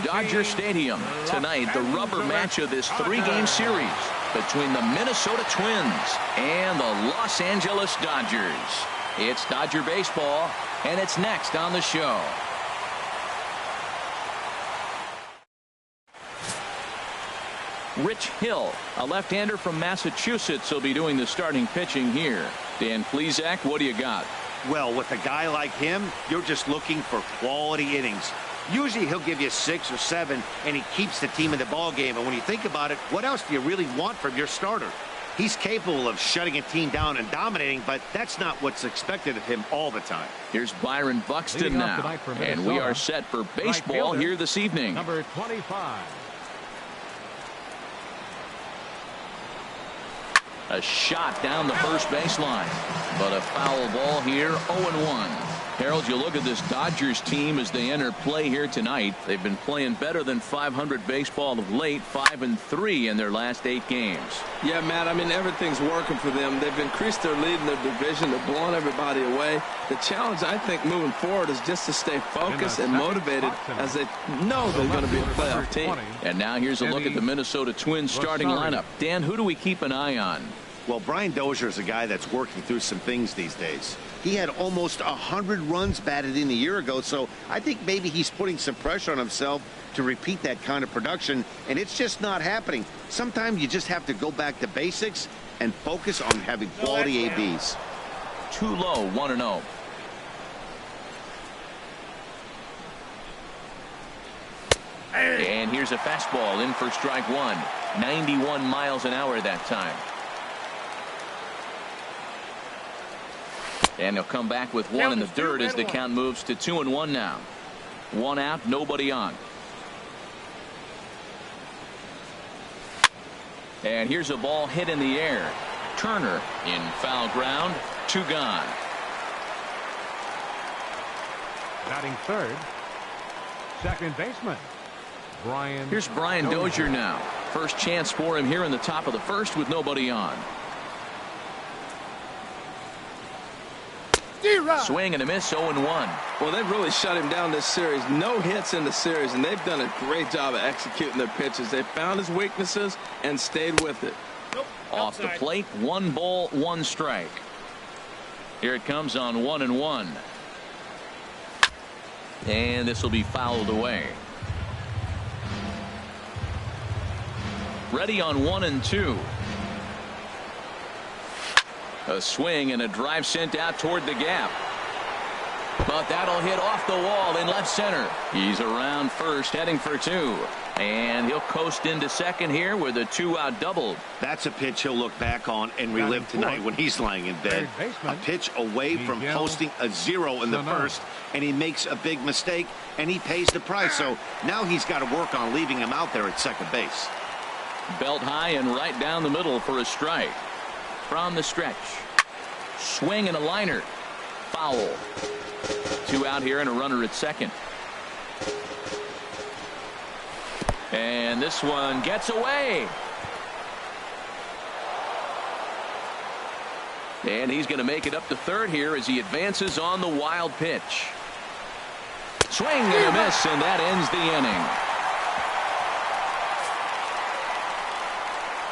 Dodger Stadium. Tonight, the rubber match of this three-game series between the Minnesota Twins and the Los Angeles Dodgers. It's Dodger baseball, and it's next on the show. Rich Hill, a left-hander from Massachusetts, will be doing the starting pitching here. Dan Plesac, what do you got? Well, with a guy like him, you're just looking for quality innings. Usually he'll give you 6 or 7, and he keeps the team in the ball game. And when you think about it, what else do you really want from your starter? He's capable of shutting a team down and dominating, but that's not what's expected of him all the time. Here's Byron Buxton now, and we are set for baseball here this evening. Number 25. A shot down the first baseline, but a foul ball here. 0-1. Harold, you look at this Dodgers team as they enter play here tonight. They've been playing better than .500 baseball of late, 5-3 in their last 8 games. Yeah, Matt, I mean, everything's working for them. They've increased their lead in their division. They're blowing everybody away. The challenge, I think, moving forward is just to stay focused and motivated as they know they're going to be a playoff team. And now here's a look at the Minnesota Twins starting lineup. Dan, who do we keep an eye on? Well, Brian Dozier is a guy that's working through some things these days. He had almost 100 runs batted in a year ago, so I think maybe he's putting some pressure on himself to repeat that kind of production, and it's just not happening. Sometimes you just have to go back to basics and focus on having quality ABs. Too low, 1-0. And here's a fastball in for strike one. 91 miles an hour that time. And he'll come back with one in the dirt as the count moves to 2-1 now. 1 out, nobody on. And here's a ball hit in the air. Turner in foul ground. 2 gone. Batting third, second baseman Brian. Here's Brian Dozier now. First chance for him here in the top of the first with nobody on. Swing and a miss, 0-1. Well, they've really shut him down this series. No hits in the series, and they've done a great job of executing their pitches. They found his weaknesses and stayed with it. Off the plate, 1 ball, 1 strike. Here it comes on 1-1. And this will be fouled away. Ready on 1-2. A swing and a drive sent out toward the gap. But that'll hit off the wall in left center. He's around first, heading for 2. And he'll coast into second here with a 2-out double. That's a pitch he'll look back on and relive tonight when he's lying in bed. A pitch away from posting a 0 in the first, and he makes a big mistake, and he pays the price. So now he's got to work on leaving him out there at second base. Belt high and right down the middle for a strike. From the stretch. Swing and a liner. Foul. 2 out here and a runner at second. And this one gets away. And he's going to make it up to third here as he advances on the wild pitch. Swing and a miss, and that ends the inning.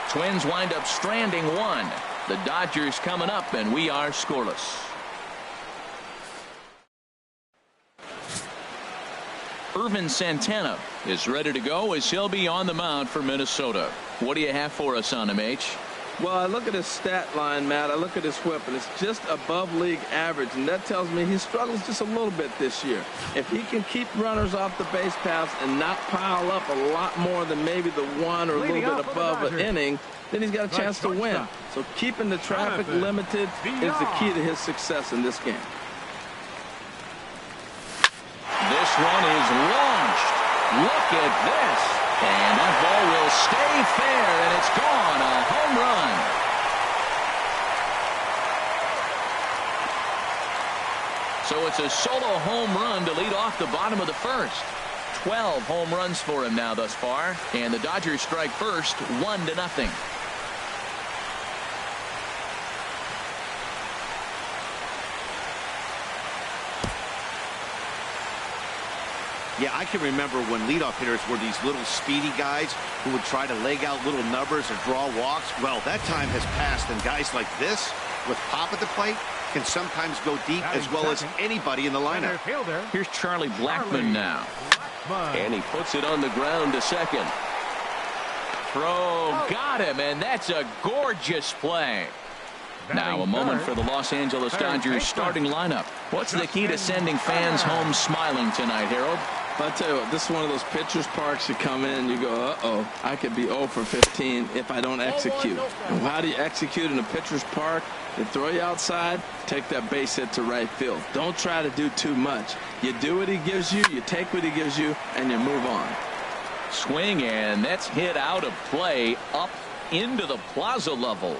Twins wind up stranding 1. The Dodgers coming up, and we are scoreless. Irvin Santana is ready to go as he'll be on the mound for Minnesota. What do you have for us on him, H? Well, I look at his stat line, Matt. I look at his whip, and it's just above league average, and that tells me he struggles just a little bit this year. If he can keep runners off the base paths and not pile up a lot more than maybe the 1 or a little bit above an inning, then he's got a chance to win. So keeping the traffic limited is the key to his success in this game. This one is launched. Look at this. And that ball will stay fair, and it's gone. A home run. So it's a solo home run to lead off the bottom of the first. 12 home runs for him now thus far. And the Dodgers strike first, 1-0. Yeah, I can remember when leadoff hitters were these little speedy guys who would try to leg out little numbers or draw walks. Well, that time has passed, and guys like this, with pop at the plate, can sometimes go deep as well as anybody in the lineup. Here's Charlie Blackmon now. And he puts it on the ground to second. Throw, got him, and that's a gorgeous play. Now a moment for the Los Angeles Dodgers starting lineup. What's the key to sending fans home smiling tonight, Harold? I'll tell you what, this is one of those pitcher's parks you come in and you go, uh-oh, I could be 0 for 15 if I don't execute. And how do you execute in a pitcher's park? They throw you outside, take that base hit to right field. Don't try to do too much. You do what he gives you, you take what he gives you, and you move on. Swing, and that's hit out of play up into the plaza level.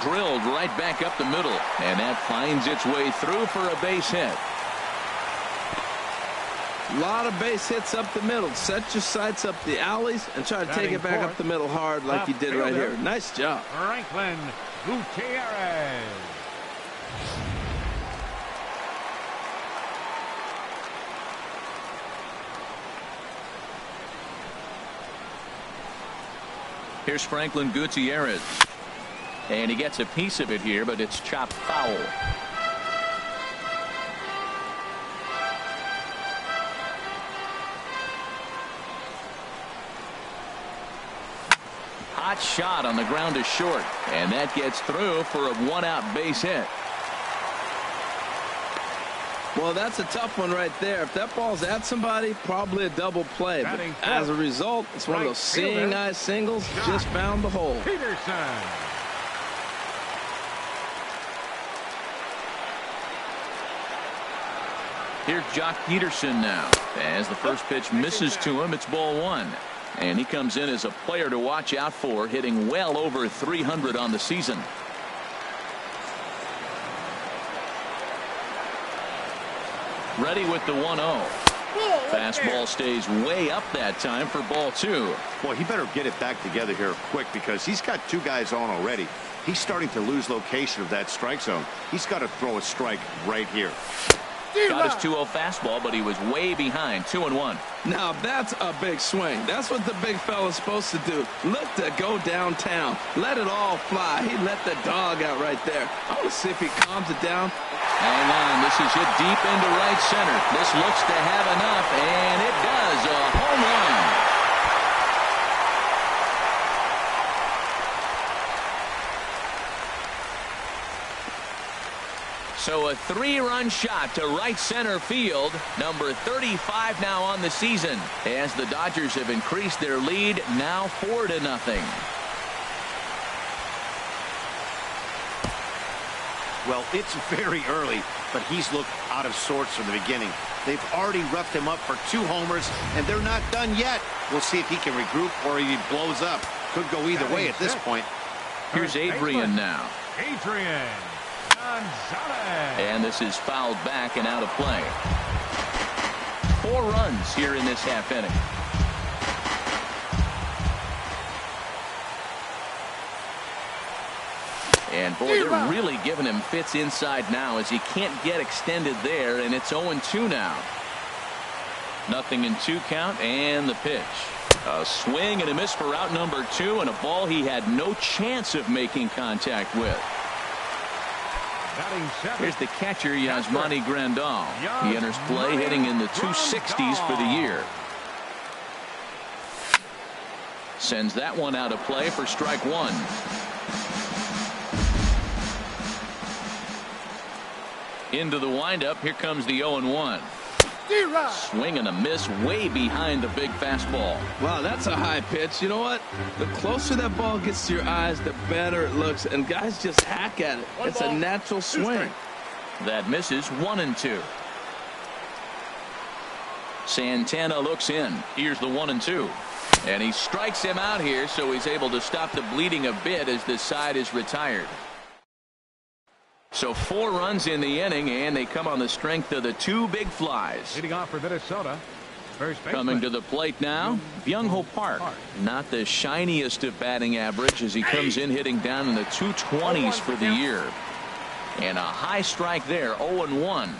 Drilled right back up the middle, and that finds its way through for a base hit. A lot of base hits up the middle. Set your sights up the alleys and try to take it back up the middle hard like you did right here. Nice job. Franklin Gutierrez. Here's Franklin Gutierrez. And he gets a piece of it here, but it's chopped foul. Hot shot on the ground to short, and that gets through for a one-out base hit. Well, that's a tough one right there. If that ball's at somebody, probably a double play. But as a result, it's one of those seeing eye singles. Just found the hole. Peterson. Here's Jock Peterson now. As the first pitch misses to him, it's ball one. And he comes in as a player to watch out for, hitting well over 300 on the season. Ready with the 1-0. Fastball stays way up that time for ball two. Boy, he better get it back together here quick because he's got two guys on already. He's starting to lose location of that strike zone. He's got to throw a strike right here. Got his 2-0 fastball, but he was way behind. 2-1. Now that's a big swing. That's what the big fella's supposed to do. Look to go downtown. Let it all fly. He let the dog out right there. I want to see if he calms it down. Hang on. This is hit deep into right center. This looks to have enough, and it does. A home run. So a 3-run shot to right center field. Number 35 now on the season, as the Dodgers have increased their lead now 4-0. Well, it's very early, but he's looked out of sorts from the beginning. They've already roughed him up for 2 homers, and they're not done yet. We'll see if he can regroup or he blows up. Could go either way at this point. Here's Adrian now. Adrian Gonzalez. And this is fouled back and out of play. 4 runs here in this half inning. And boy, they're really giving him fits inside now as he can't get extended there, and it's 0-2 now. 0-2 count, and the pitch. A swing and a miss for out number 2, and a ball he had no chance of making contact with. Here's the catcher, Yasmani Grandal. He enters play hitting in the 260s for the year. Sends that one out of play for strike 1. Into the windup. Here comes the 0-1. Swing and a miss way behind the big fastball. Wow, that's a high pitch. You know what? The closer that ball gets to your eyes, the better it looks. And guys just hack at it. It's a natural swing. That misses. 1-2. Santana looks in. Here's the 1-2. And he strikes him out here, so he's able to stop the bleeding a bit as this side is retired. So 4 runs in the inning, and they come on the strength of the 2 big flies. Leading off for Minnesota. Coming to the plate now, Byung-Ho Park. Not the shiniest of batting average as he comes in hitting down in the 220s for the year. And a high strike there, 0-1.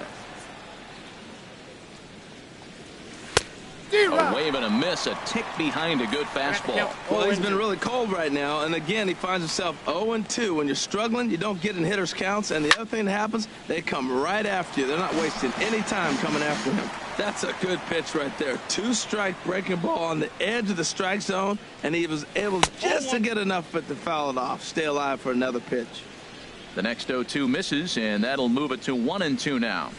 A wave and a miss, a tick behind a good fastball. Well, he's been really cold right now, and again, he finds himself 0-2. When you're struggling, you don't get in hitters' counts, and the other thing that happens, they come right after you. They're not wasting any time coming after him. That's a good pitch right there. 2-strike breaking ball on the edge of the strike zone, and he was able just to get enough of it to foul it off. Stay alive for another pitch. The next 0-2 misses, and that'll move it to 1-2 now.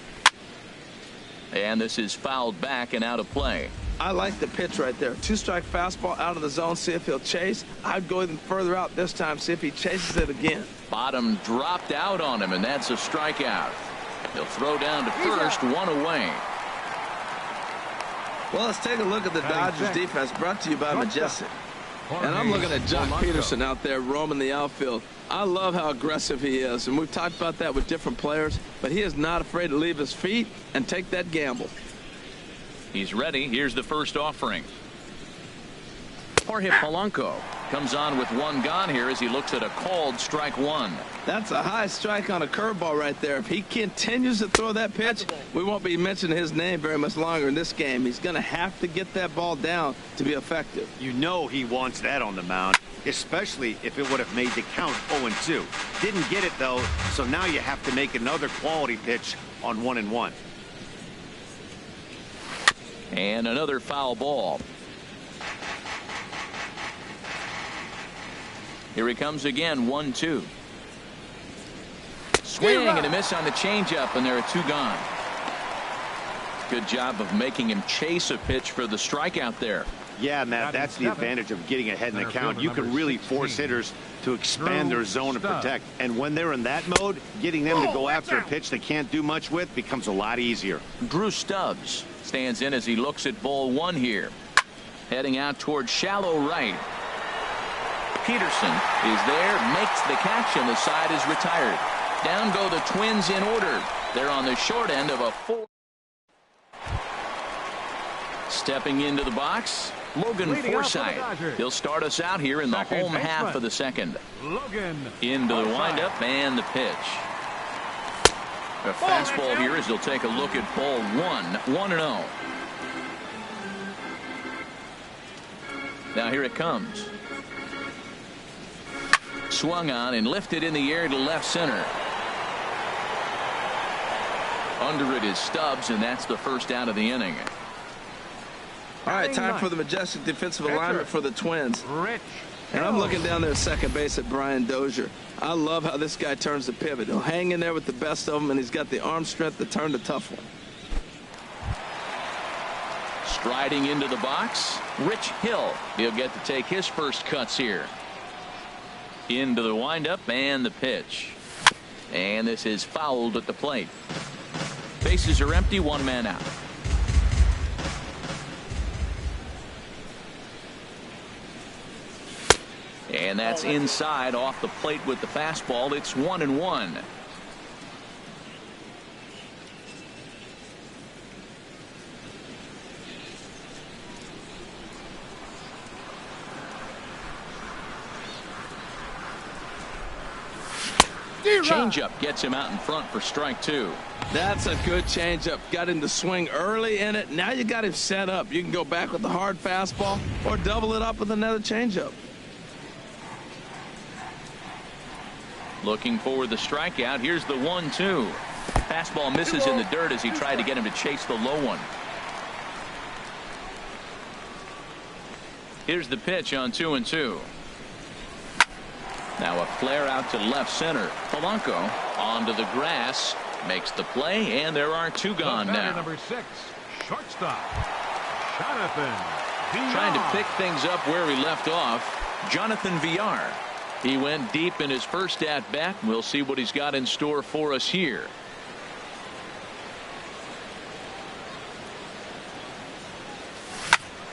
And this is fouled back and out of play. I like the pitch right there. 2-strike fastball out of the zone. See if he'll chase. I'd go even further out this time. See if he chases it again. Bottom dropped out on him, and that's a strikeout. He'll throw down to first, one away. Well, let's take a look at the Dodgers defense, brought to you by Majestic. And I'm looking at Jock Peterson out there roaming the outfield. I love how aggressive he is, and we've talked about that with different players, but he is not afraid to leave his feet and take that gamble. He's ready. Here's the first offering. Jorge Polanco comes on with one gone here as he looks at a called strike one. That's a high strike on a curveball right there. If he continues to throw that pitch, we won't be mentioning his name very much longer in this game. He's going to have to get that ball down to be effective. You know he wants that on the mound, especially if it would have made the count 0-2. Didn't get it, though, so now you have to make another quality pitch on 1-1. And another foul ball. Here he comes again, 1-2. Swing and a miss on the changeup, and there are two gone. Good job of making him chase a pitch for the strikeout there. Yeah, Matt, that's the advantage of getting ahead in the count. You can really force hitters to expand their zone and protect. And when they're in that mode, getting them to go after a pitch they can't do much with becomes a lot easier. Drew Stubbs stands in as he looks at ball one here. Heading out towards shallow right. Peterson is there, makes the catch, and the side is retired. Down go the Twins in order. They're on the short end of a 4. Stepping into the box, Logan Forsythe. He'll start us out here in the home half of the second. Logan into the windup and the pitch. A fastball here as he'll take a look at ball one, 1-0. Now here it comes. Swung on and lifted in the air to left center. Under it is Stubbs, and that's the first out of the inning. All right, time for the Majestic defensive alignment for the Twins. And I'm looking down there at second base at Brian Dozier. I love how this guy turns the pivot. He'll hang in there with the best of them, and he's got the arm strength to turn the tough one. Striding into the box, Rich Hill. He'll get to take his first cuts here. Into the windup and the pitch. And this is fouled at the plate. Bases are empty, one man out. And that's inside off the plate with the fastball. It's 1-1. Changeup gets him out in front for strike two. That's a good changeup. Got him to swing early in it. Now you got him set up. You can go back with the hard fastball or double it up with another changeup. Looking for the strikeout. Here's the 1-2. Fastball misses in the dirt as he tried to get him to chase the low one. Here's the pitch on 2-2. Now a flare out to left center. Polanco onto the grass, makes the play, and there are two gone now. Number 6, shortstop, Jonathan Villar. Trying to pick things up where he left off, Jonathan Villar. He went deep in his first at bat. We'll see what he's got in store for us here.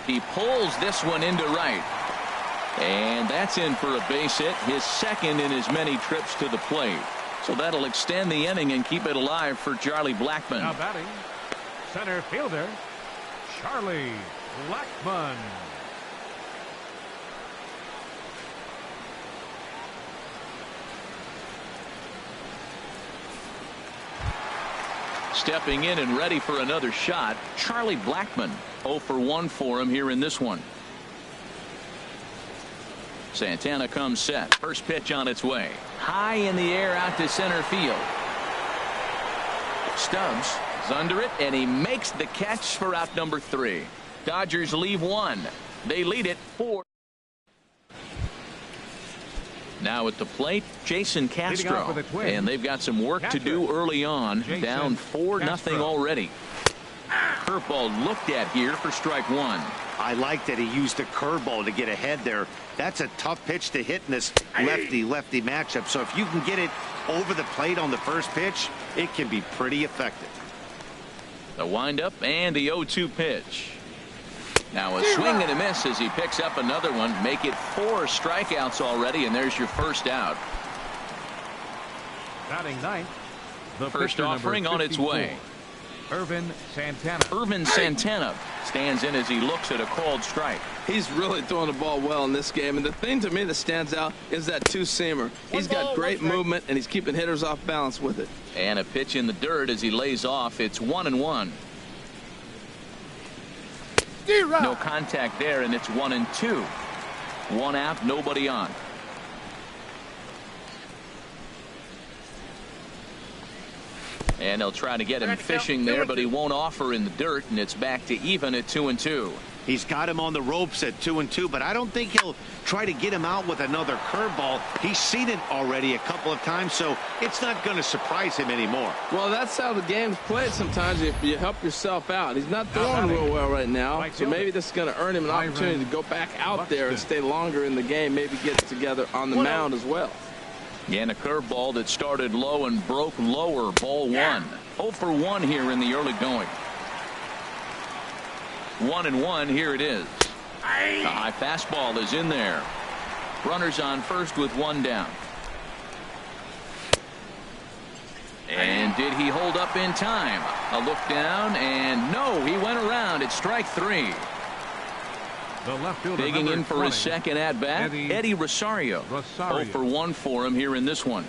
He pulls this one into right. And that's in for a base hit, his second in as many trips to the plate. So that'll extend the inning and keep it alive for Charlie Blackmon. Now batting, center fielder, Charlie Blackmon. Stepping in and ready for another shot, Charlie Blackmon. 0 for 1 for him here in this one. Santana comes set. First pitch on its way. High in the air out to center field. Stubbs is under it, and he makes the catch for out number 3. Dodgers leave 1. They lead it 4. Now at the plate, Jason Castro, and they've got some work to do early on. Down 4-0 already. Curveball looked at here for strike 1. I like that he used the curveball to get ahead there. That's a tough pitch to hit in this lefty-lefty matchup. So if you can get it over the plate on the first pitch, it can be pretty effective. The windup and the 0-2 pitch. Now a swing and a miss as he picks up another one. Make it 4 strikeouts already, and there's your first out. Batting ninth, the first offering on its way. Irvin Santana. Irvin Santana stands in as he looks at a called strike. He's really throwing the ball well in this game, and the thing to me that stands out is that two-seamer. He's got great movement, and he's keeping hitters off balance with it. And a pitch in the dirt as he lays off. It's 1-1. No contact there, and it's 1-2. 1 out, nobody on. And they'll try to get him fishing there, but he won't offer in the dirt, and it's back to even at 2-2. He's got him on the ropes at 2-2, but I don't think he'll try to get him out with another curveball. He's seen it already a couple of times, so it's not going to surprise him anymore. Well, that's how the game's played sometimes. If you help yourself out. He's not throwing real well right now, so maybe this is going to earn him an opportunity to go back out there and stay longer in the game, maybe get together on the mound as well. And a curveball that started low and broke lower. Ball 1. 0 for 1 here in the early going. 1-1. Here it is. The high fastball is in there. Runners on first with 1 down. And did he hold up in time? A look down, and no, he went around. It's strike 3. The left fielder, digging in for 20, his second at bat, Eddie Rosario. 0 for 1 for him here in this one.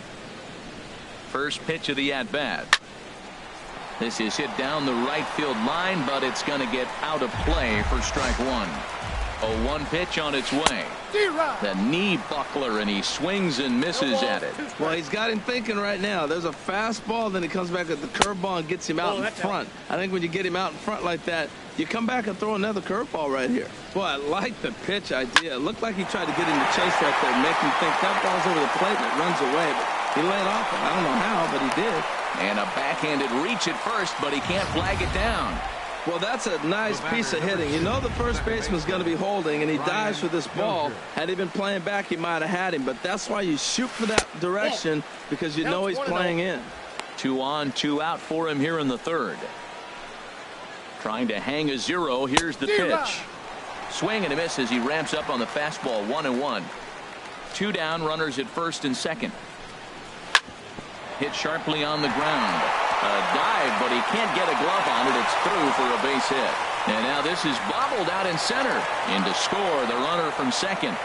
First pitch of the at bat. This is hit down the right field line, but it's going to get out of play for strike 1. A 1 pitch on its way. The knee buckler, and he swings and misses at it. Well, he's got him thinking right now. There's a fastball, then he comes back at the curveball and gets him out in front. I think when you get him out in front like that, you come back and throw another curveball right here. Boy, I like the pitch idea. It looked like he tried to get him to chase right there, make him think that ball's over the plate and it runs away. But he laid off it. I don't know how, but he did. And a backhanded reach at first, but he can't flag it down. Well, that's a nice piece of hitting. You know the first baseman's going to be holding, and he dives for this ball. Had he been playing back, he might have had him. But that's why you shoot for that direction, because you know he's playing in. 2 on, 2 out for him here in the third. Trying to hang a 0. Here's the pitch. Swing and a miss as he ramps up on the fastball. 1-1. 2 down, runners at first and second. Hit sharply on the ground. A dive, but he can't get a glove on it. It's through for a base hit. And now this is bobbled out in center. In to score the runner from second.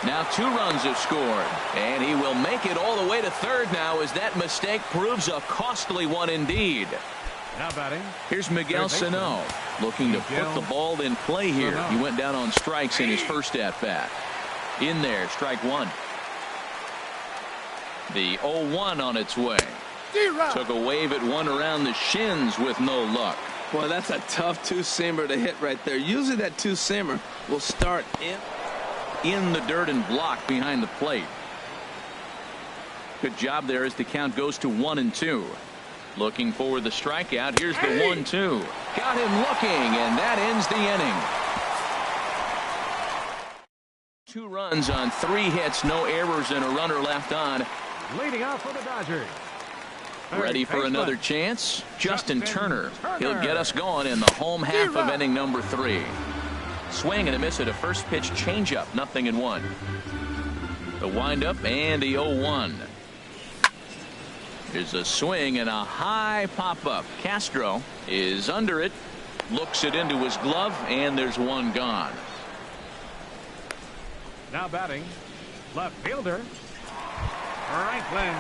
Now 2 runs have scored. And he will make it all the way to third now as that mistake proves a costly one indeed. Now batting. Here's Miguel Sano looking to put the ball in play here. He went down on strikes in his first at bat. In there, strike 1. The 0-1 on its way. Took a wave at one around the shins with no luck. Boy, that's a tough two-seamer to hit right there. Usually that two-seamer will start in the dirt and block behind the plate. Good job there as the count goes to 1-2. Looking for the strikeout. Here's the 1-2. Got him looking, and that ends the inning. 2 runs on 3 hits, no errors, and a runner left on. Leading off for the Dodgers. Ready for another chance? Justin Turner. He'll get us going in the home half of inning number 3. Swing and a miss at a first pitch changeup. 0-1. The windup and the 0-1. There's a swing and a high pop-up. Castro is under it. Looks it into his glove, and there's 1 gone. Now batting, left fielder, Franklin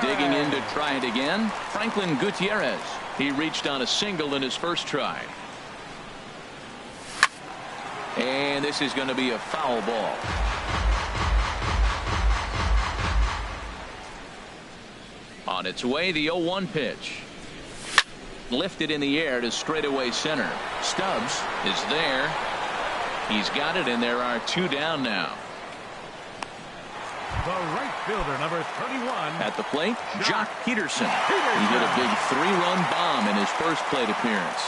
Digging in to try it again, Franklin Gutierrez. He reached on a single in his first try. And this is going to be a foul ball. On its way, the 0-1 pitch. Lifted in the air to straightaway center. Stubbs is there. He's got it, and there are 2 down now. The right fielder, number 31. At the plate, Jock Peterson. He hit a big 3-run bomb in his first plate appearance.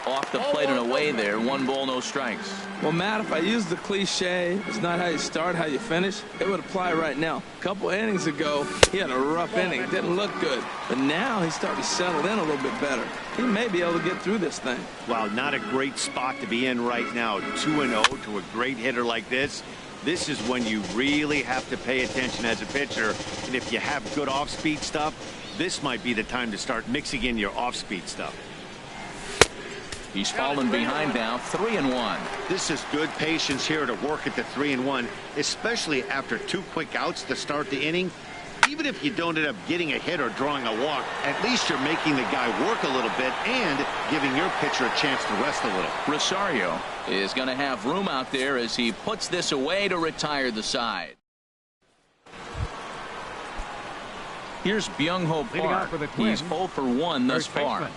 Off the plate and away there. 1 ball, no strikes. Well, Matt, if I use the cliche, it's not how you start, how you finish, it would apply right now. A couple innings ago, he had a rough inning. Didn't look good. But now he's starting to settle in a little bit better. He may be able to get through this thing. Well, not a great spot to be in right now. 2-0 to a great hitter like this. This is when you really have to pay attention as a pitcher. And if you have good off-speed stuff, this might be the time to start mixing in your off-speed stuff. He's fallen behind now, 3-1. This is good patience here to work at the 3-1, especially after 2 quick outs to start the inning. Even if you don't end up getting a hit or drawing a walk, at least you're making the guy work a little bit and giving your pitcher a chance to rest a little. Rosario is going to have room out there as he puts this away to retire the side. Here's Byung-Ho Park. He's 0 for 1 thus far.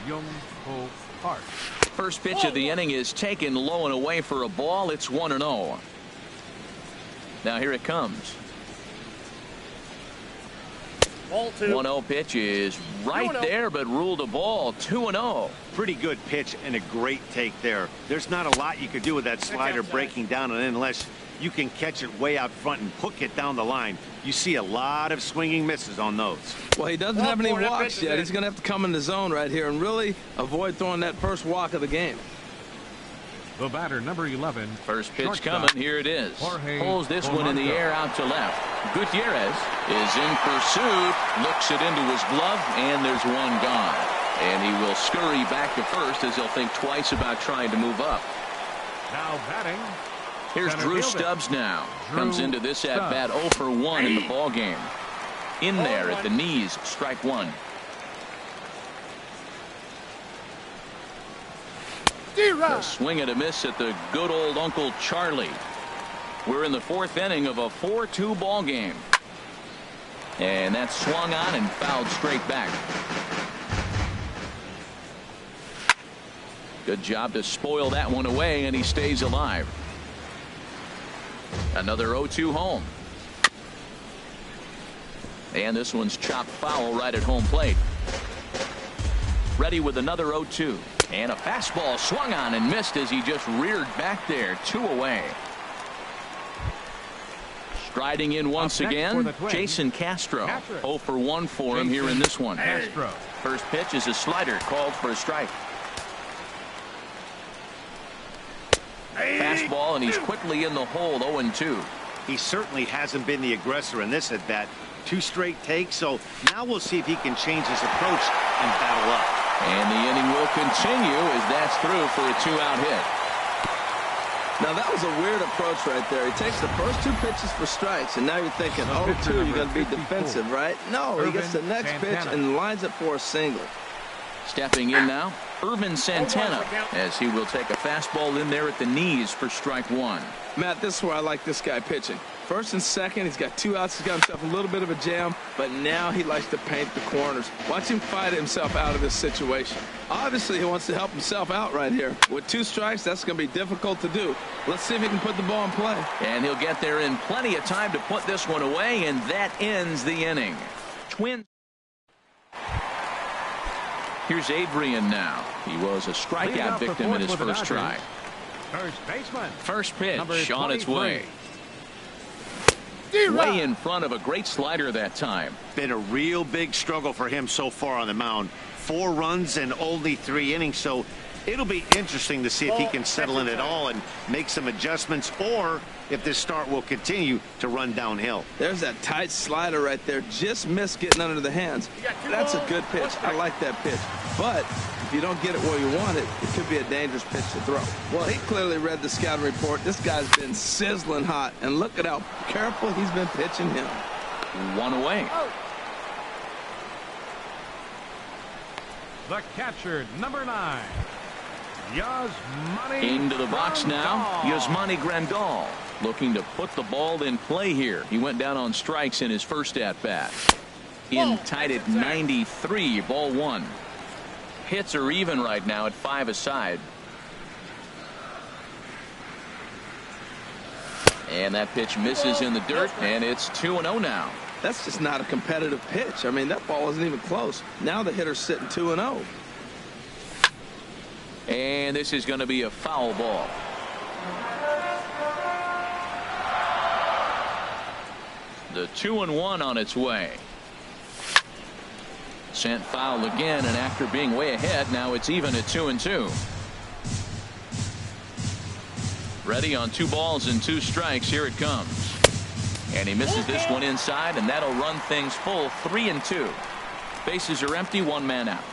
Byung-Ho Park. First pitch of the inning is taken low and away for a ball. It's 1-0. Now here it comes. 1-0 pitch is right there, but ruled a ball. 2-0. Pretty good pitch and a great take there. There's not a lot you could do with that slider breaking down and in unless you can catch it way out front and hook it down the line. You see a lot of swinging misses on those. Well, he doesn't have any walks yet. He's going to have to come in the zone right here and really avoid throwing that first walk of the game. The batter, number 11. First pitch coming. Here it is. Pulls this one in the air out to left. Gutierrez is in pursuit. Looks it into his glove, and there's 1 gone. And he will scurry back to first as he'll think twice about trying to move up. Now batting. Here's Drew Stubbs now. Comes into this at-bat 0 for 1 in the ball game. In there at the knees, strike 1. A swing and a miss at the good old Uncle Charlie. We're in the 4th inning of a 4-2 ball game. And that's swung on and fouled straight back. Good job to spoil that one away, and he stays alive. Another 0-2 home. And this one's chopped foul right at home plate. Ready with another 0-2. And a fastball swung on and missed as he just reared back there. 2 away. Striding in once again, Jason Castro. 0 for 1 for him here in this one. First pitch is a slider called for a strike. Fastball, and he's quickly in the hole. 0-2. He certainly hasn't been the aggressor in this at bat. 2 straight takes, so now we'll see if he can change his approach and battle up. And the inning will continue as that's through for a 2-out hit. Now that was a weird approach right there. He takes the first 2 pitches for strikes, and now you're thinking, 0-2, you're going to be defensive, right? No, he gets the next pitch and lines it for a single. Stepping in now, Irvin Santana, as he will take a fastball in there at the knees for strike 1. Matt, this is where I like this guy pitching. First and second, he's got 2 outs. He's got himself a little bit of a jam, but now he likes to paint the corners. Watch him fight himself out of this situation. Obviously, he wants to help himself out right here. With 2 strikes, that's going to be difficult to do. Let's see if he can put the ball in play. And he'll get there in plenty of time to put this one away, and that ends the inning. Twins. Here's Adrian now. He was a strikeout victim in his first try. First baseman. First pitch on its way. Way in front of a great slider that time. Been a real big struggle for him so far on the mound. 4 runs and only 3 innings, so It'll be interesting to see if he can settle in at all and make some adjustments, or if this start will continue to run downhill. There's that tight slider right there. Just missed getting under the hands. That's a good pitch. I like that pitch. But if you don't get it where you want it, it could be a dangerous pitch to throw. Well, he clearly read the scouting report. This guy's been sizzling hot, and look at how careful he's been pitching him. One away. The catcher, number 9. Yasmani Into the box Grandal. now. Yasmani Grandal looking to put the ball in play here. He went down on strikes in his first at-bat. In tied at 93, ball 1. Hits are even right now at 5 aside. And that pitch misses in the dirt, and it's 2-0 now. That's just not a competitive pitch. I mean, that ball wasn't even close. Now the hitter's sitting 2-0. And this is going to be a foul ball. The 2-1 on its way. Sent foul again, and after being way ahead, now it's even at 2-2. Ready on 2 balls and 2 strikes. Here it comes. And he misses this one inside, and that'll run things full 3-2. Bases are empty, 1 man out.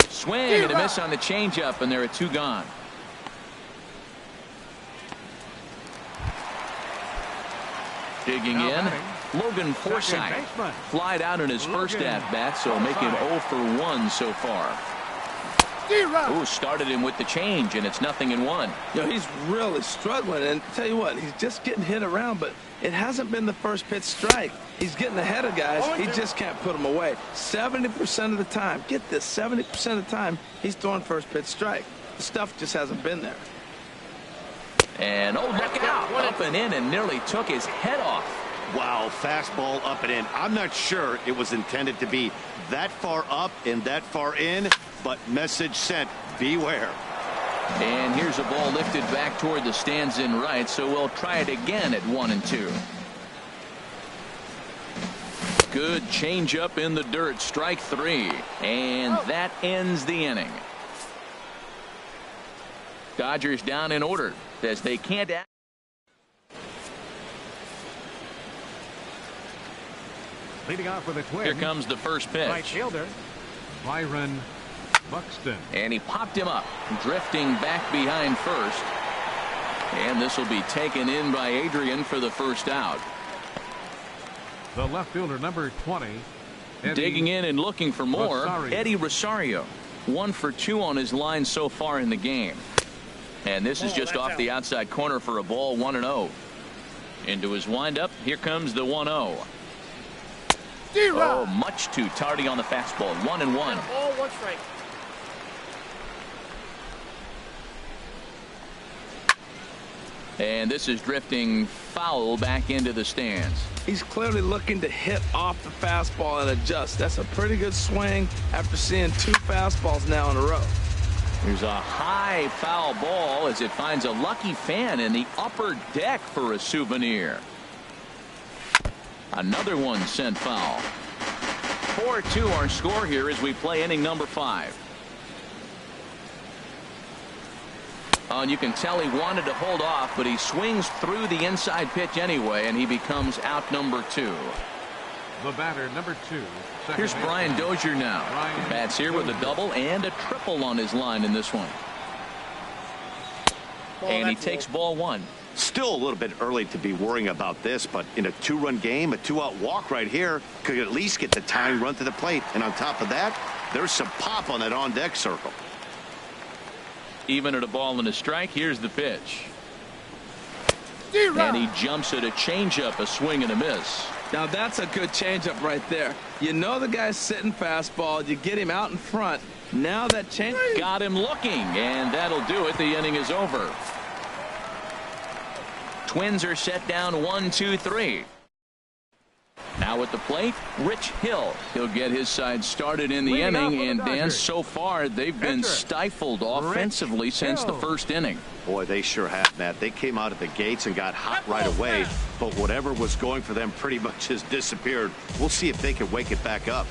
Swing and a miss on the changeup, and there are 2 gone. Digging in, Logan Forsythe. Flied out in his first at-bat, so making 0 for 1 so far. Ooh, started him with the change, and it's 0-1. You know, he's really struggling, and tell you what, he's just getting hit around, but it hasn't been the first pitch strike. He's getting ahead of guys. He just can't put them away. 70% of the time, get this, 70% of the time, he's throwing first pitch strike. The stuff just hasn't been there. And, oh, look out, up and in, and nearly took his head off. Wow, fastball up and in. I'm not sure it was intended to be that far up and that far in, but message sent, beware. And here's a ball lifted back toward the stands in right, so we'll try it again at 1-2. Good changeup in the dirt, strike 3, and that ends the inning. Dodgers down in order as they can't. Leading off with a twin. Here comes the first pitch. Right fielder, Byron Buxton. And he popped him up, drifting back behind first. And this will be taken in by Adrian for the first out. The left fielder, number 20. Digging in and looking for more, Rosario. Eddie Rosario. 1 for 2 on his line so far in the game. And this is just off the outside corner for a ball, 1-0. Into his windup, here comes the 1-0. Oh, much too tardy on the fastball. 1-1. All 1 strike. And this is drifting foul back into the stands. He's clearly looking to hit off the fastball and adjust. That's a pretty good swing after seeing 2 fastballs now in a row. There's a high foul ball as it finds a lucky fan in the upper deck for a souvenir. Another one sent foul. 4-2 our score here as we play inning number 5. Oh, and you can tell he wanted to hold off, but he swings through the inside pitch anyway, and he becomes out number 2. The batter, number 2. Here's Brian Dozier now. He bats here with a double and a triple on his line in this one. And he takes ball 1. Still a little bit early to be worrying about this, but in a 2-run game, a 2-out walk right here could at least get the tying run to the plate. And on top of that, there's some pop on that on-deck circle. Even at a ball and a strike, here's the pitch. And he jumps at a changeup, a swing and a miss. Now that's a good changeup right there. You know the guy's sitting fastball. You get him out in front. Now that change got him looking, and that'll do it. The inning is over. Twins are set down 1-2-3. Now at the plate, Rich Hill. He'll get his side started in the inning, and Dan, so far they've been stifled offensively since the first inning. Boy, they sure have, Matt. They came out of the gates and got hot right away, but whatever was going for them pretty much has disappeared. We'll see if they can wake it back up.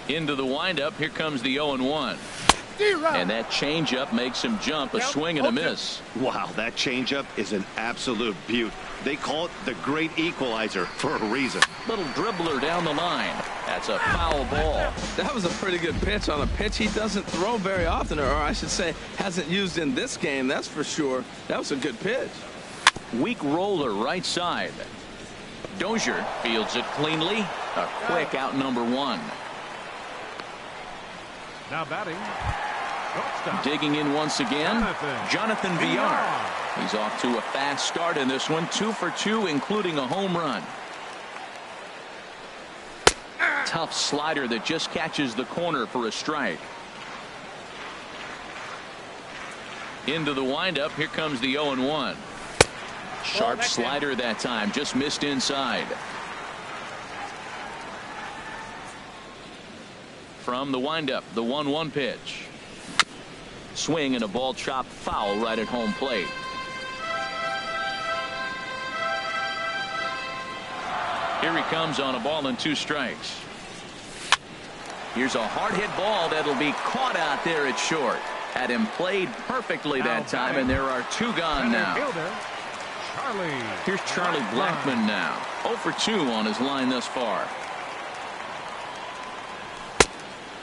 Into the windup. Here comes the 0-1. And that changeup makes him jump. A swing and a miss. Wow, that changeup is an absolute beaut. They call it the great equalizer for a reason. Little dribbler down the line. That's a foul ball. That was a pretty good pitch on a pitch he doesn't throw very often, or I should say hasn't used in this game, that's for sure. That was a good pitch. Weak roller right side. Dozier fields it cleanly. A quick out number 1. Now batting. Shortstop. Digging in once again, Jonathan Villar. He's off to a fast start in this one. 2 for 2, including a home run. Tough slider that just catches the corner for a strike. Into the windup. Here comes the 0-1. Sharp slider that time. Just missed inside. From the windup, the 1-1 pitch. Swing and a ball chopped foul right at home plate. Here he comes on a ball and 2 strikes. Here's a hard hit ball that'll be caught out there at short. Had him played perfectly that time, and there are 2 gone now. Here's Charlie Blackmon now. 0 for 2 on his line thus far.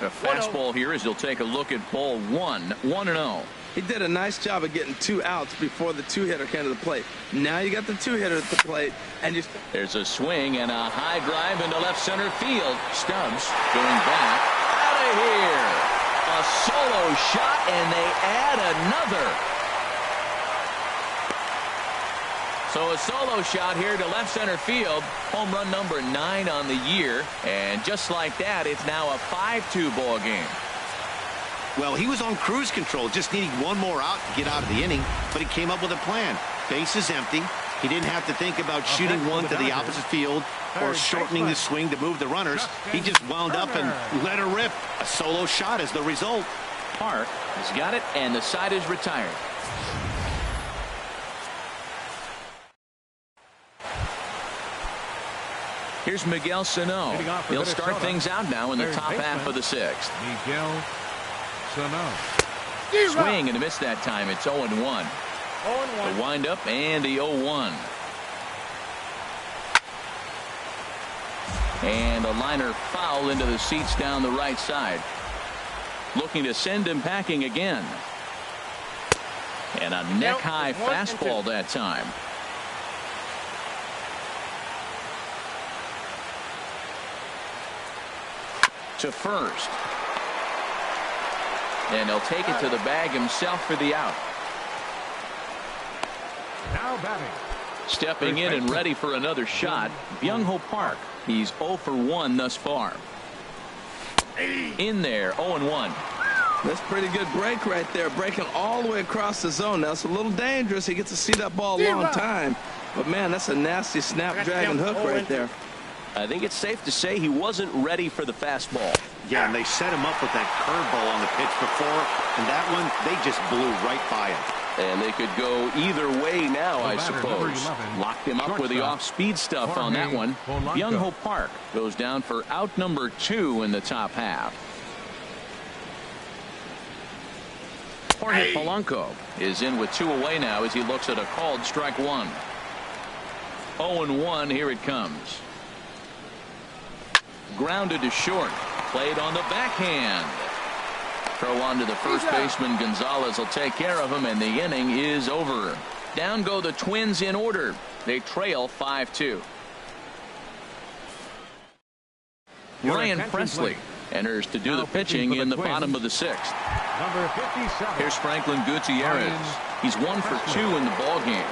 A fastball here as he'll take a look at ball 1. 1-0. He did a nice job of getting 2 outs before the 2-hitter came to the plate. Now you got the 2-hitter at the plate, and there's a swing and a high drive into left center field. Stubbs going back out of here. A solo shot, and they add another. So a solo shot here to left center field. Home run number 9 on the year. And just like that, it's now a 5-2 ball game. Well, he was on cruise control, just needing 1 more out to get out of the inning, but he came up with a plan. Base is empty. He didn't have to think about shooting one to the opposite field or shortening the swing to move the runners. He just wound up and let her rip. A solo shot is the result. Park has got it, and the side is retired. Here's Miguel Sano. He'll start things out now in the top half of the 6th. Miguel Sano. Swing and a miss that time. It's 0-1. The windup and the 0-1. And a liner foul into the seats down the right side. Looking to send him packing again. And a neck-high fastball that time. To first. And he'll take it to the bag himself for the out. Now batting. Stepping in and ready for another shot, Byung-Ho Park. He's 0 for 1 thus far. In there, 0-1. That's a pretty good break right there, breaking all the way across the zone. Now it's a little dangerous. He gets to see that ball a long time, but man, that's a nasty snapdragon hook right there. I think it's safe to say he wasn't ready for the fastball. Yeah, and they set him up with that curveball on the pitch before, and that one, they just blew right by him. And they could go either way now, I suppose. Locked him up with the off-speed stuff on that one. Byung-Ho Park goes down for out number 2 in the top half. Jorge Polanco is in with 2 away now as he looks at a called strike 1. 0-1, here it comes. Grounded to short. Played on the backhand. Throw on to the first baseman. Gonzalez will take care of him, and the inning is over. Down go the Twins in order. They trail 5-2. Ryan Presley enters to do the pitching in the bottom of the 6th. Number 57. Here's Franklin Gutierrez. He's 1 for 2 in the ball game.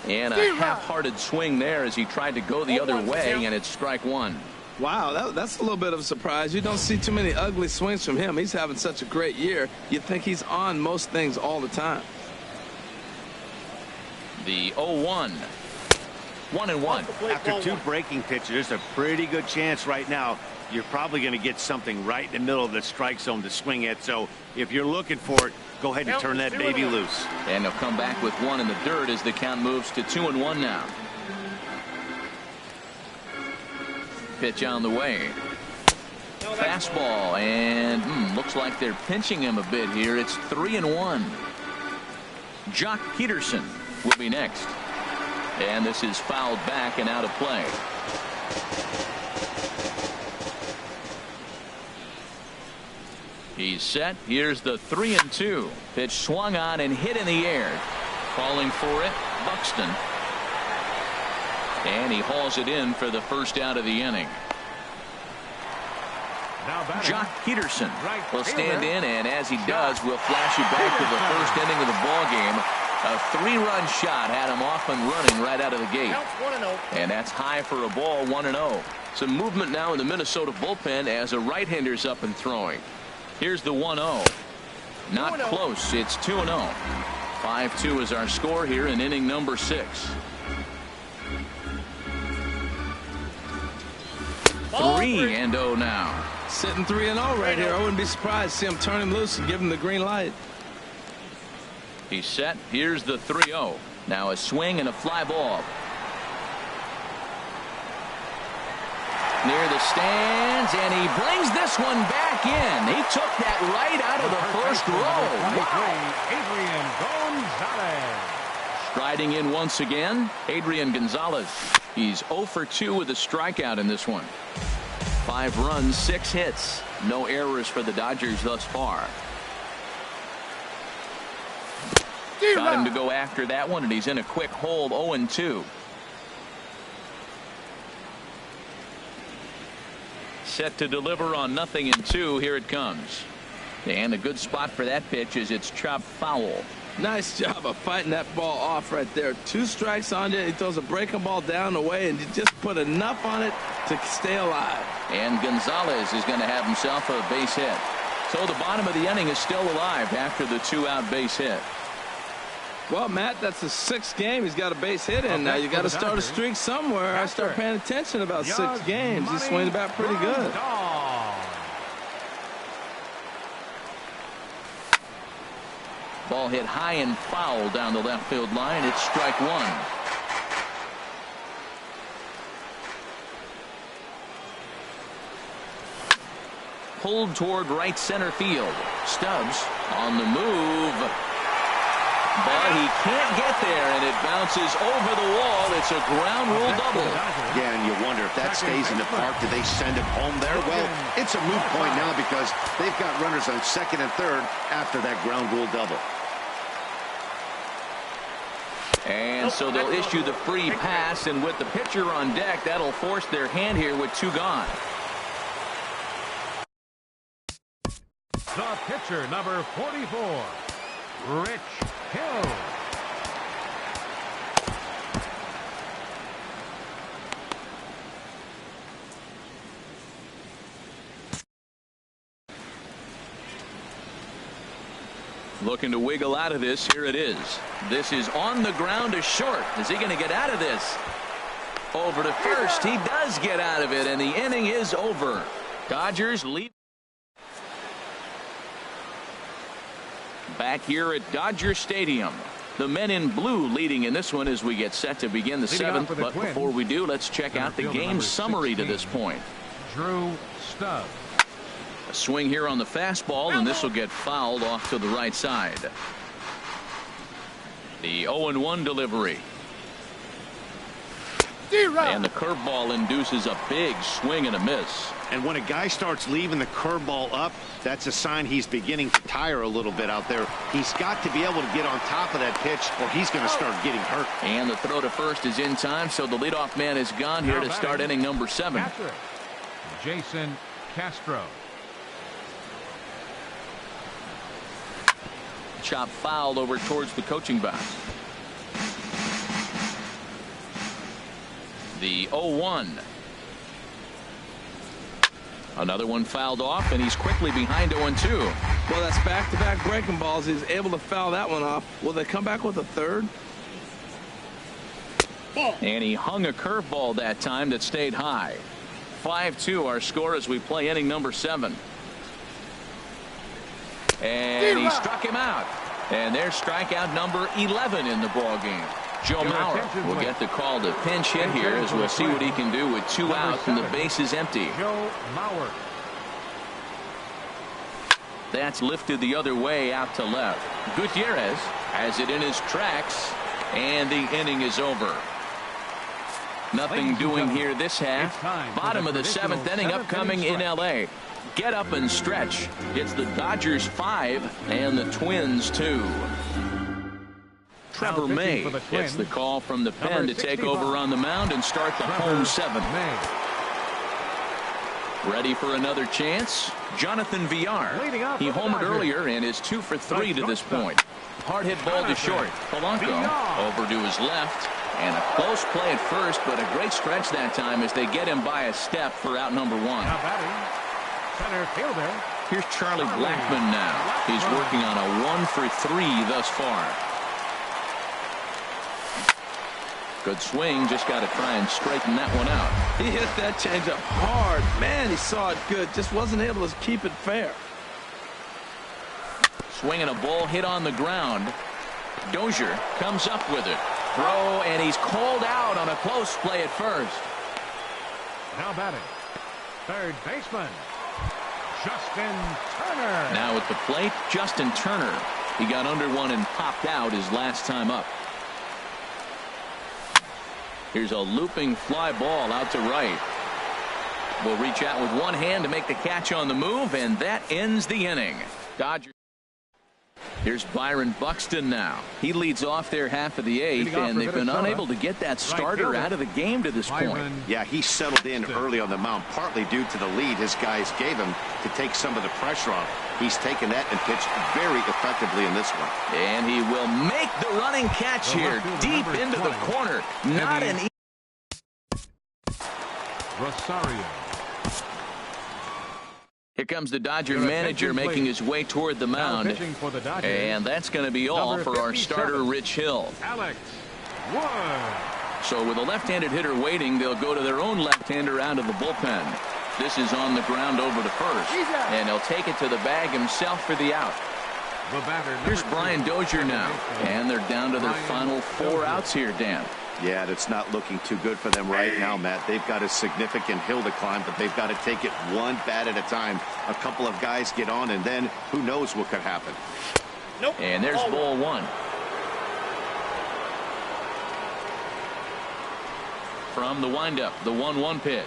And a half-hearted swing there as he tried to go the other way, and it's strike 1. Wow, that's a little bit of a surprise. You don't see too many ugly swings from him. He's having such a great year. You'd think he's on most things all the time. The 0-1. 1-1. After 2 breaking pitches, there's a pretty good chance right now you're probably going to get something right in the middle of the strike zone to swing at. So if you're looking for it, go ahead and turn that baby loose. And he'll come back with 1 in the dirt as the count moves to 2-1 now. pitch on the way. Fastball, and looks like they're pinching him a bit here. It's 3-1. Jock Peterson will be next. And this is fouled back and out of play. He's set. Here's the 3-2. Pitch swung on and hit in the air. Calling for it, Buxton. And he hauls it in for the first out of the inning. Jock Peterson will stand in, and as he does, we'll flash you back to the first inning of the ball game. A 3-run shot had him off and running right out of the gate. And that's high for a ball, 1-0. Some movement now in the Minnesota bullpen as a right-hander's up and throwing. Here's the 1-0. Not close. It's 2-0. 5-2 is our score here in inning number 6. 3-0 now. Sitting 3-0 right here. I wouldn't be surprised to see him turn him loose and give him the green light. He's set. Here's the 3-0. Now a swing and a fly ball. Near the stands, and he brings this one back in. He took that right out of the first row. Adrian Gonzalez. Striding in once again, Adrian Gonzalez. He's 0 for 2 with a strikeout in this one. 5 runs, 6 hits. No errors for the Dodgers thus far. Got him to go after that one, and he's in a quick hold, 0-2. Set to deliver on 0-2. Here it comes. And a good spot for that pitch is it's chopped foul. Nice job of fighting that ball off right there. 2 strikes on it. He throws a breaking ball down the way, and you just put enough on it to stay alive. And Gonzalez is going to have himself a base hit. So the bottom of the inning is still alive after the 2-out base hit. Well, Matt, that's the 6th game. He's got a base hit in now. You got to start a streak somewhere. I start paying attention about 6 games. He's swinging the bat pretty good. Ball hit high and foul down the left field line. It's strike 1. Pulled toward right center field. Stubbs on the move. But he can't get there, and it bounces over the wall. It's a ground rule double. Yeah, and you wonder if that stays in the park, do they send him home there? Well, it's a moot point now because they've got runners on 2nd and 3rd after that ground rule double. And so they'll issue the free pass, and with the pitcher on deck, that'll force their hand here with 2 gone. The pitcher, number 44, Rich Hill. Looking to wiggle out of this. Here it is. This is on the ground to short. Is he going to get out of this? Over to first. He does get out of it, and the inning is over. Dodgers lead. Back here at Dodger Stadium. The men in blue leading in this one as we get set to begin the 7th. But before we do, let's check out the game summary to this point. Drew Stubbs. A swing here on the fastball, and this will get fouled off to the right side. The 0-1 delivery. And the curveball induces a big swing and a miss. And when a guy starts leaving the curveball up, that's a sign he's beginning to tire a little bit out there. He's got to be able to get on top of that pitch, or he's going to start getting hurt. And the throw to first is in time, so the leadoff man is gone here to start inning number 7. Jason Castro. Chop fouled over towards the coaching box. The 0-1. Another one fouled off, and he's quickly behind 0-2. Well, that's back-to-back breaking balls. He's able to foul that one off. Will they come back with a third? And he hung a curveball that time that stayed high. 5-2 our score as we play inning number 7. And he struck him out. And there's strikeout number 11 in the ball game. Joe Mauer will get the call to pinch hit here, as we'll see what he can do with 2 outs and the base is empty. Joe Mauer. That's lifted the other way out to left. Gutierrez has it in his tracks, and the inning is over. Nothing doing here this half. Bottom of the 7th inning upcoming in L.A. Get up and stretch. It's the Dodgers 5 and the Twins 2. Trevor May gets the call from the pen to take over on the mound and start the home 7th. Ready for another chance? Jonathan Villar. He homered earlier and is 2 for 3 to this point. Hard hit ball to short. Polanco over to his left. And a close play at first, but a great stretch that time as they get him by a step for out number 1. Center fielder. Here's Charlie Blackmon now. He's working on a 1 for 3 thus far. Good swing, just got to try and straighten that one out. He hit that changeup hard. Man, he saw it good. Just wasn't able to keep it fair. Swinging a ball hit on the ground. Dozier comes up with it. Throw, and he's called out on a close play at first. Now batting, third baseman, Justin Turner. Now at the plate, Justin Turner. He got under one and popped out his last time up. Here's a looping fly ball out to right. Will reach out with one hand to make the catch on the move, and that ends the inning. Dodgers. Here's Byron Buxton now. He leads off their half of the 8th, and they've been unable to get that starter out of the game to this point. Yeah, he settled in early on the mound, partly due to the lead his guys gave him to take some of the pressure off. He's taken that and pitched very effectively in this one. And he will make the running catch here, deep into the corner. Not an Rosario. Here comes the Dodger manager making his way toward the mound. And that's going to be all for our starter, Rich Hill. Alex Wood. So with a left-handed hitter waiting, they'll go to their own left-hander out of the bullpen. This is on the ground over to first. And he'll take it to the bag himself for the out. Here's Brian Dozier now. And they're down to their final 4 outs here, Dan. Yeah, it's not looking too good for them right now, Matt. They've got a significant hill to climb, but they've got to take it one bat at a time. A couple of guys get on, and then who knows what could happen. Nope. And there's ball 1. From the windup, the 1-1 pitch.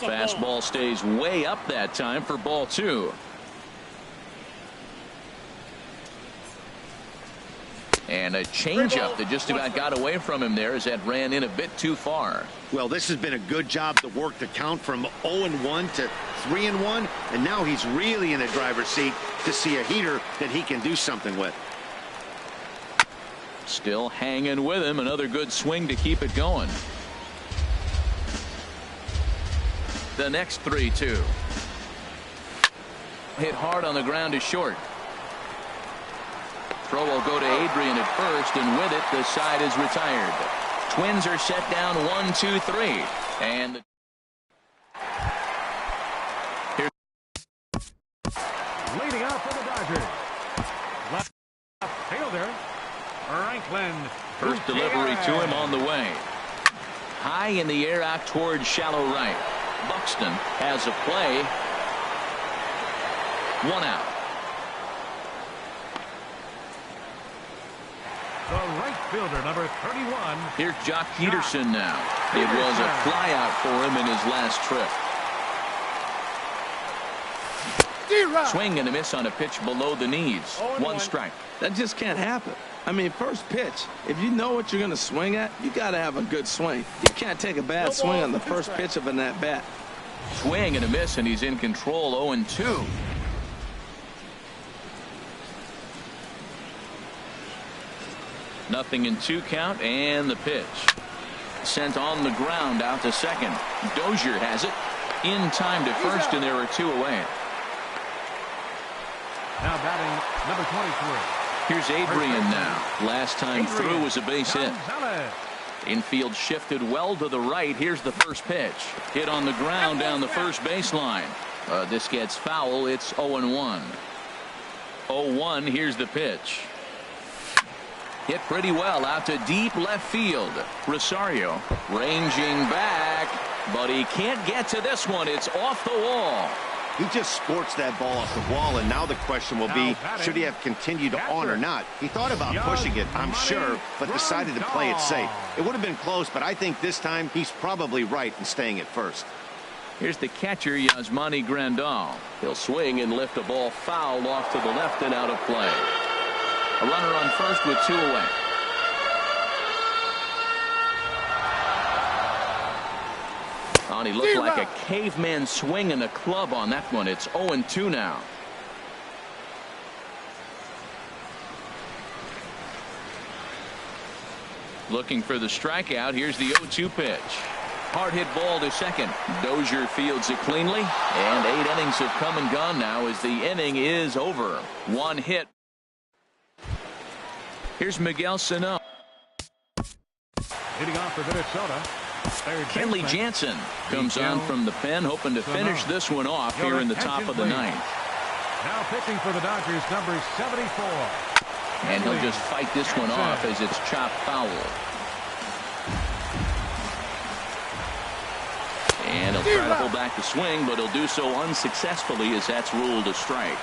Fastball stays way up that time for ball 2. And a changeup that just about got away from him there as that ran in a bit too far. Well, this has been a good job to work the count from 0-1 to 3-1, and now he's really in the driver's seat to see a heater that he can do something with. Still hanging with him. Another good swing to keep it going. The next 3-2. Hit hard on the ground to short. Throw will go to Adrian at first, and with it, the side is retired. Twins are set down 1-2-3. And here's leading off for the Dodgers. Left fielder, Franklin. First delivery to him on the way. High in the air out towards shallow right. Buxton has a play. 1 out. The right fielder, number 31. Here's Jock Peterson now. It was a fly out for him in his last trip. Swing and a miss on a pitch below the knees. 1 strike. That just can't happen. I mean, first pitch, if you know what you're going to swing at, you got to have a good swing. You can't take a bad swing on the first pitch of an at-bat. Swing and a miss, and he's in control. 0-2. Nothing in 2 count, and the pitch. Sent on the ground out to second. Dozier has it in time to first, and there are 2 away. Now batting number 23. Here's Adrian now. Last time through was a base hit. Infield shifted well to the right. Here's the first pitch. Hit on the ground down the first baseline. This gets foul. It's 0-1. 0-1. Here's the pitch. Hit pretty well out to deep left field. Rosario ranging back, but he can't get to this one. It's off the wall. He just sports that ball off the wall, and now the question will be, should he have continued on or not? He thought about pushing it, I'm sure, but decided to play it safe. It would have been close, but I think this time he's probably right in staying at first. Here's the catcher, Yasmani Grandal. He'll swing and lift a ball foul off to the left and out of play. A runner on first with 2 away. Oh, and he looked like a caveman swinging a club on that one. It's 0-2 now. Looking for the strikeout. Here's the 0-2 pitch. Hard hit ball to second. Dozier fields it cleanly. And 8 innings have come and gone now as the inning is over. 1 hit. Here's Miguel Sano. Leading off for Minnesota. Kenley Jansen comes on from the pen, hoping to finish this one off here in the top of the 9th. Now pitching for the Dodgers, number 74. And he'll just fight this one off as it's chopped foul. And he'll try to pull back the swing, but he'll do so unsuccessfully as that's ruled a strike.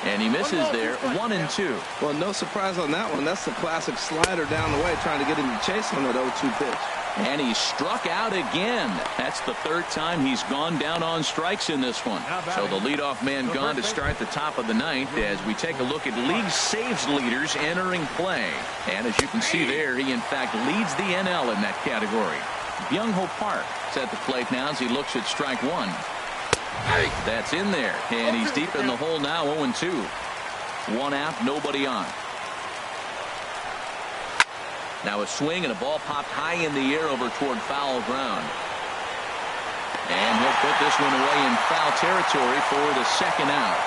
And he misses there, 1-2. Well, no surprise on that one. That's the classic slider down the way, trying to get him to chase on that 0-2 pitch. And he struck out again. That's the 3rd time he's gone down on strikes in this one. So the leadoff man gone to start the top of the 9th as we take a look at league saves leaders entering play. And as you can see there, he in fact leads the NL in that category. Byung-Ho Park is at the plate now as he looks at strike 1. That's in there, and he's deep in the hole now, 0-2. 1 out, nobody on. Now a swing and a ball popped high in the air over toward foul ground. And he'll put this one away in foul territory for the 2nd out.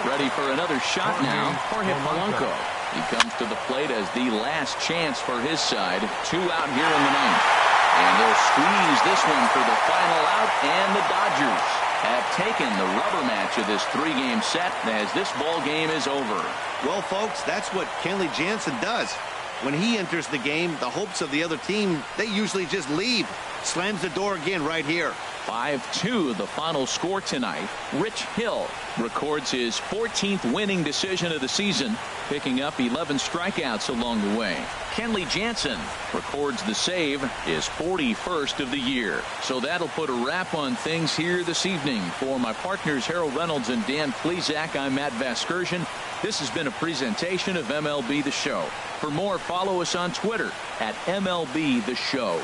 Ready for another shot now, Jorge Polanco. He comes to the plate as the last chance for his side. 2 out here in the 9th. And they'll squeeze this one for the final out, and the Dodgers have taken the rubber match of this 3-game set as this ball game is over. Well, folks, that's what Kenley Jansen does. When he enters the game, the hopes of the other team, they usually just leave. Slams the door again right here. 5-2 the final score tonight. Rich Hill records his 14th winning decision of the season, picking up 11 strikeouts along the way. Kenley Jansen records the save, his 41st of the year. So that'll put a wrap on things here this evening. For my partners Harold Reynolds and Dan Plesac, I'm Matt Vasgersian. This has been a presentation of MLB The Show. For more, follow us on Twitter at MLB The Show.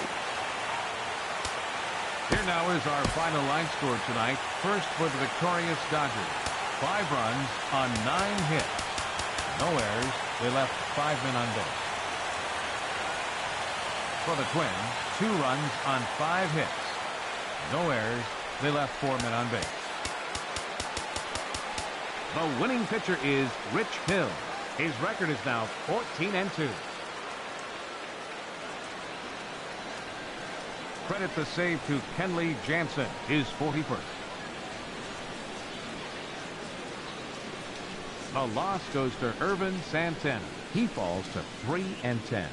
Here now is our final line score tonight. First for the victorious Dodgers. 5 runs on 9 hits. No errors. They left 5 men on base. For the Twins, 2 runs on 5 hits. No errors. They left 4 men on base. The winning pitcher is Rich Hill. His record is now 14-2. Credit the save to Kenley Jansen, his 41st. The loss goes to Irvin Santana. He falls to 3-10.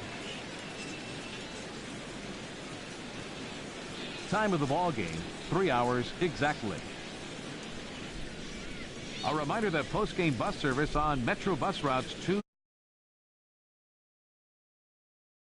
Time of the ball game, 3 hours exactly. A reminder that post-game bus service on Metro bus routes 2